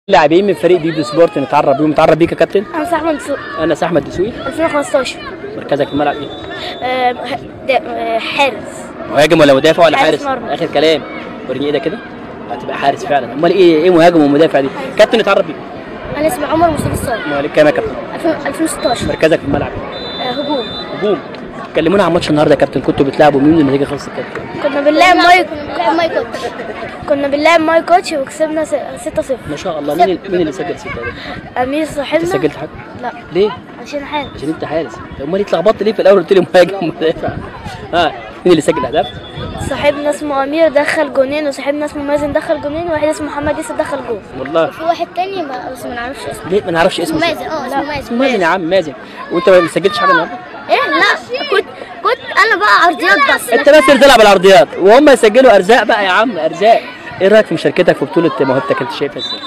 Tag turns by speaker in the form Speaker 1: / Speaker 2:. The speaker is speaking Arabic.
Speaker 1: لاعبين من فريق بيبي سبورت نتعرف بيهم. نتعرف بيك يا كابتن.
Speaker 2: انا احمد دسوقي.
Speaker 1: انا احمد دسوقي.
Speaker 2: 2015.
Speaker 1: مركزك في الملعب ايه؟
Speaker 2: حارس.
Speaker 1: مهاجم ولا مدافع ولا حارس؟
Speaker 2: مرمى.
Speaker 1: اخر كلام. وريني ايدك كده. هتبقى حارس فعلا. امال ايه مهاجم ومدافع دي؟ كابتن نتعرف بيك.
Speaker 2: انا اسمي عمر مصطفى الصالح.
Speaker 1: مالك كام يا كابتن؟
Speaker 2: 2016.
Speaker 1: مركزك في الملعب ايه؟
Speaker 2: هجوم.
Speaker 1: هجوم. كلمونا عن ماتش النهارده يا كابتن. كنتوا بتلعبوا مين والنتيجه خلصت كام؟
Speaker 2: كنا بنلعب ماي كوتش وكسبنا 6-0.
Speaker 1: ما شاء الله. مين اللي سجل 6 ده؟
Speaker 2: امير صاحبنا.
Speaker 1: انت سجلت حاجه؟
Speaker 2: لا.
Speaker 1: ليه؟
Speaker 2: عشان حارس.
Speaker 1: عشان انت حارس. امال اتلخبطت ليه في الاول قلت لي مهاجم ومدافع؟ مين اللي سجل الاهداف؟
Speaker 2: صاحبنا اسمه امير دخل جونين، وصاحبنا اسمه مازن دخل جونين، وواحد اسمه محمد ياسر دخل جول.
Speaker 1: والله.
Speaker 2: في واحد تاني بس ما نعرفش اسمه.
Speaker 1: ليه ما نعرفش اسمه؟
Speaker 2: مازن. اسمه مازن.
Speaker 1: اسمه مازن يا عم. مازن. وانت ما سجلتش حاجه النهارده؟
Speaker 2: ايه لا، كنت انا بقى ارضيات بس.
Speaker 1: انت بس بتلعب العرضيات وهم يسجلوا ارزاق بقى يا عم. ارزاق. ايه رايك في مشاركتك في بطوله موهبتك؟ انت شايفها ازاي؟